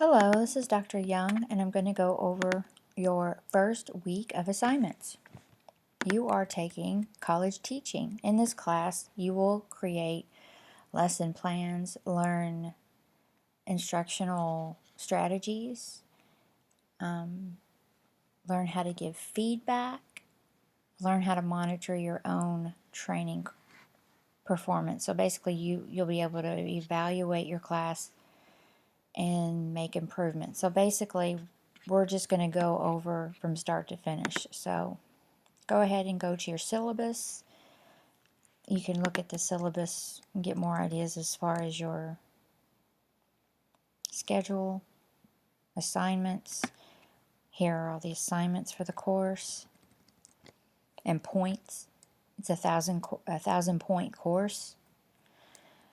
Hello, this is Dr. Young, and I'm going to go over your first week of assignments. You are taking college teaching. In this class, you will create lesson plans, learn instructional strategies, learn how to give feedback, learn how to monitor your own training performance. So basically, you'll be able to evaluate your class and make improvements. So basically, we're just going to go over from start to finish. So go ahead and go to your syllabus. You can look at the syllabus and get more ideas as far as your schedule, assignments. Here are all the assignments for the course and points. It's a 1,000 point course.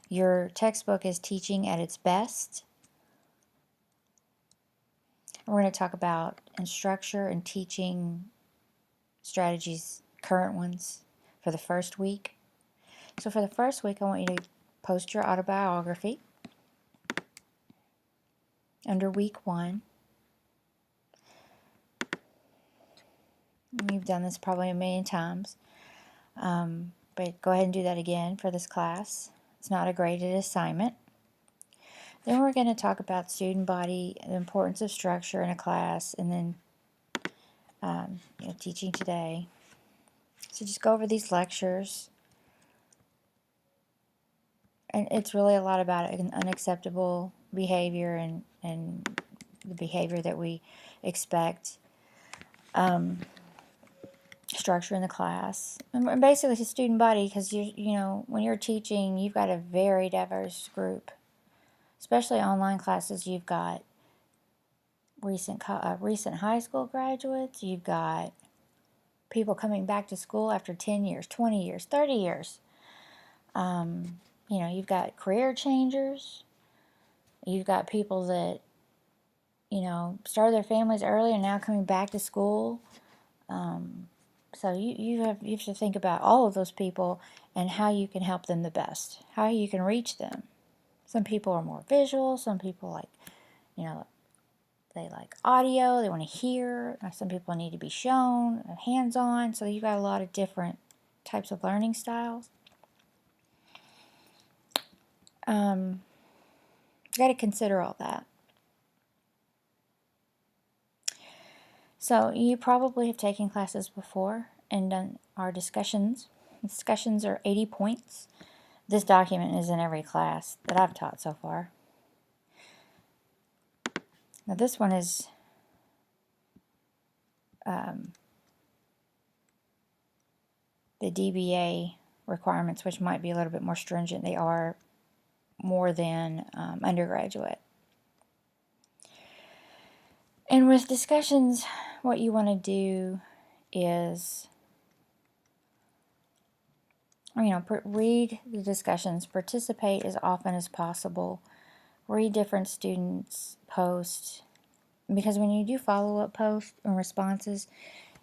Your textbook is Teaching at its Best. We're going to talk about structure and teaching strategies, current ones, for the first week. So for the first week, I want you to post your autobiography under week 1. You've done this probably a million times, but go ahead and do that again for this class. It's not a graded assignment. Then we're going to talk about student body, the importance of structure in a class, and then teaching today. So just go over these lectures. And it's really a lot about unacceptable behavior and the behavior that we expect. Structure in the class. And basically it's a student body because when you're teaching, you've got a very diverse group. Especially online classes, you've got recent high school graduates, you've got people coming back to school after 10 years, 20 years, 30 years. You've got career changers. You've got people that, started their families early and now coming back to school. So you have to think about all of those people and how you can help them the best, how you can reach them. Some people are more visual. Some people they like audio. They want to hear. Some people need to be shown, hands-on. So you've got a lot of different types of learning styles. You've got to consider all that. So you probably have taken classes before and done our discussions. Discussions are 80 points. This document is in every class that I've taught so far. Now this one is the DBA requirements, which might be a little bit more stringent. They are more than undergraduate. And with discussions, what you want to do is, read the discussions, participate as often as possible, read different students' posts, because when you do follow-up posts and responses,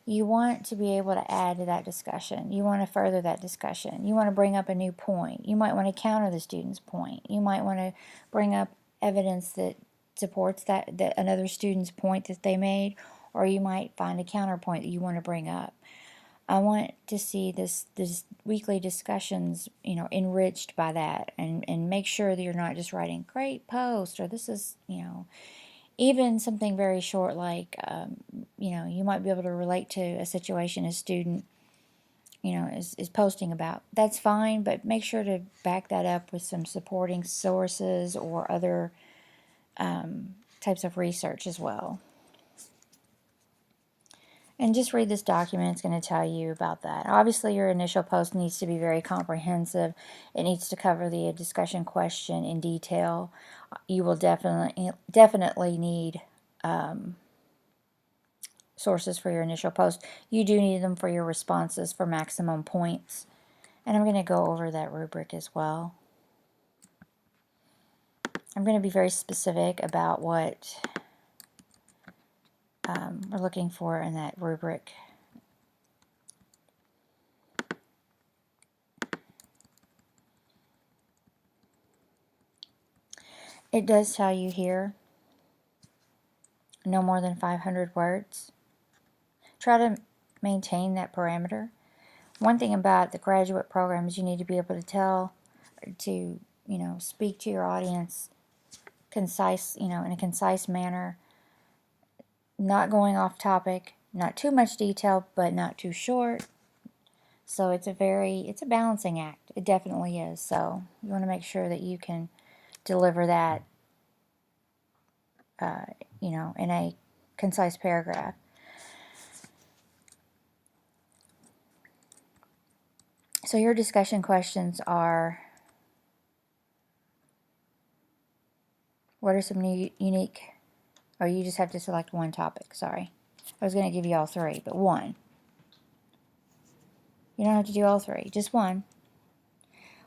you want to be able to add to that discussion. You want to further that discussion. You want to bring up a new point. You might want to counter the student's point. You might want to bring up evidence that supports that another student's point that they made, or you might find a counterpoint that you want to bring up. I want to see this weekly discussions, enriched by that, and make sure that you're not just writing great post, or this is, even something very short like, you might be able to relate to a situation a student, is posting about. That's fine, but make sure to back that up with some supporting sources or other types of research as well. And just read this document. It's going to tell you about that. Obviously, your initial post needs to be very comprehensive. It needs to cover the discussion question in detail. You will definitely need sources for your initial post. You do need them for your responses for maximum points. And I'm going to go over that rubric as well. I'm going to be very specific about what we're looking for in that rubric. It does tell you here no more than 500 words. Try to maintain that parameter. One thing about the graduate program is you need to be able to speak to your audience concise, in a concise manner, not going off topic, not too much detail, but not too short. So it's a balancing act. It definitely is. So you want to make sure that you can deliver that, in a concise paragraph. So your discussion questions are, what are some unique, or you just have to select one topic, sorry. I was going to give you all three, but one. You don't have to do all three, just one.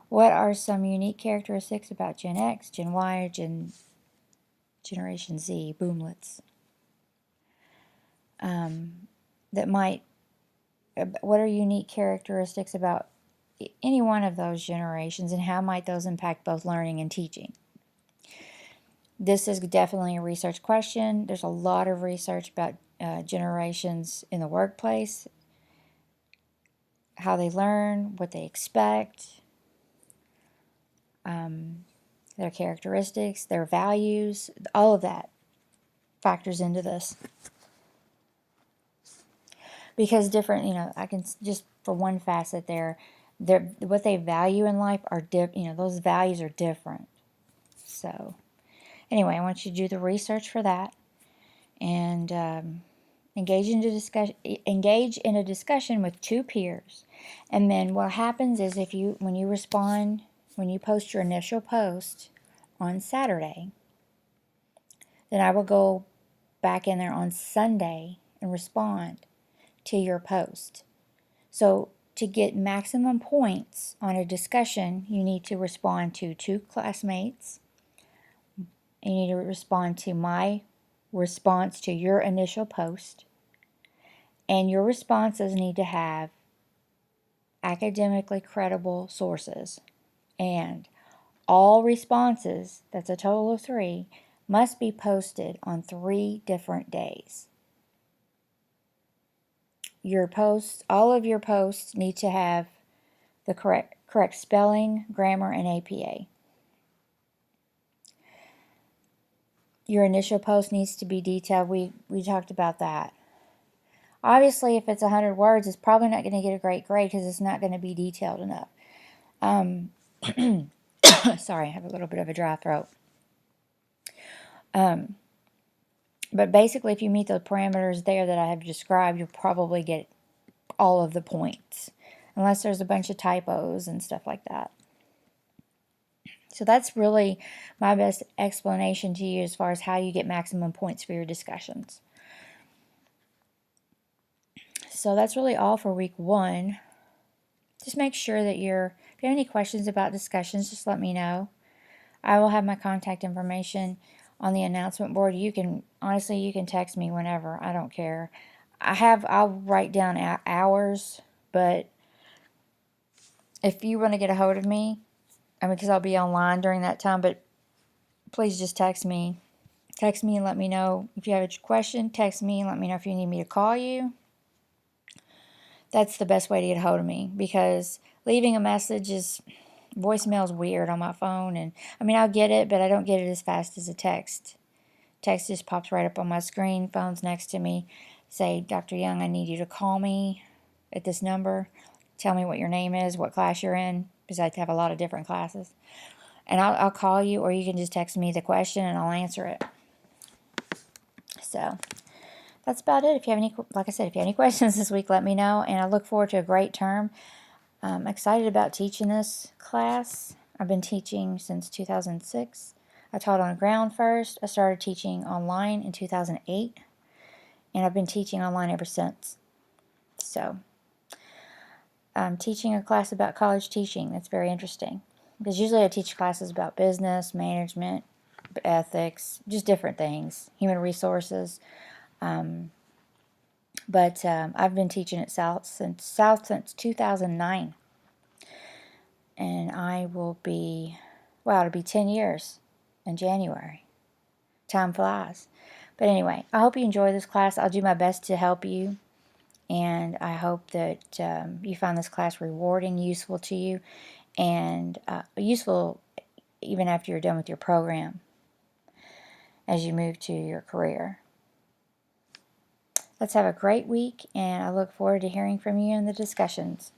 What are some unique characteristics about Gen X, Gen Y, Generation Z, boomlets? What are unique characteristics about any one of those generations, and how might those impact both learning and teaching? This is definitely a research question. There's a lot of research about generations in the workplace, how they learn, what they expect, their characteristics, their values, all of that factors into this. Because different, I can just, for one facet there, what they value in life are those values are different. So anyway, I want you to do the research for that, and engage in a discussion with two peers. And then what happens is, when you post your initial post on Saturday, then I will go back in there on Sunday and respond to your post. So to get maximum points on a discussion, you need to respond to two classmates. You need to respond to my response to your initial post. And your responses need to have academically credible sources. And all responses, that's a total of 3, must be posted on 3 different days. All of your posts need to have the correct spelling, grammar, and APA. Your initial post needs to be detailed. We talked about that. Obviously, if it's 100 words, it's probably not going to get a great grade because it's not going to be detailed enough. Sorry, I have a little bit of a dry throat. But basically, if you meet the parameters there that I have described, you'll probably get all of the points, unless there's a bunch of typos and stuff like that. So that's really my best explanation to you as far as how you get maximum points for your discussions. So that's really all for week 1. Just make sure that if you have any questions about discussions, just let me know. I will have my contact information on the announcement board. You can text me whenever. I don't care. I'll write down hours, but if you want to get a hold of me, because I'll be online during that time, but please just text me. Text me and let me know if you have a question. Text me and let me know if you need me to call you. That's the best way to get a hold of me, because leaving a message voicemail is weird on my phone, and I'll get it, but I don't get it as fast as a text. Text just pops right up on my screen. Phone's next to me. Say, Dr. Young, I need you to call me at this number. Tell me what your name is, what class you're in, because I have a lot of different classes. And I'll call you, or you can just text me the question and I'll answer it. So that's about it. If you have any questions this week, let me know. And I look forward to a great term. I'm excited about teaching this class. I've been teaching since 2006. I taught on ground first. I started teaching online in 2008. And I've been teaching online ever since. So I'm teaching a class about college teaching. That's very interesting. Because usually I teach classes about business, management, ethics, just different things, human resources. But I've been teaching at South since 2009. And it'll be 10 years in January. Time flies. But anyway, I hope you enjoy this class. I'll do my best to help you. And I hope that you find this class rewarding, useful to you, and useful even after you're done with your program as you move to your career. Let's have a great week, and I look forward to hearing from you in the discussions.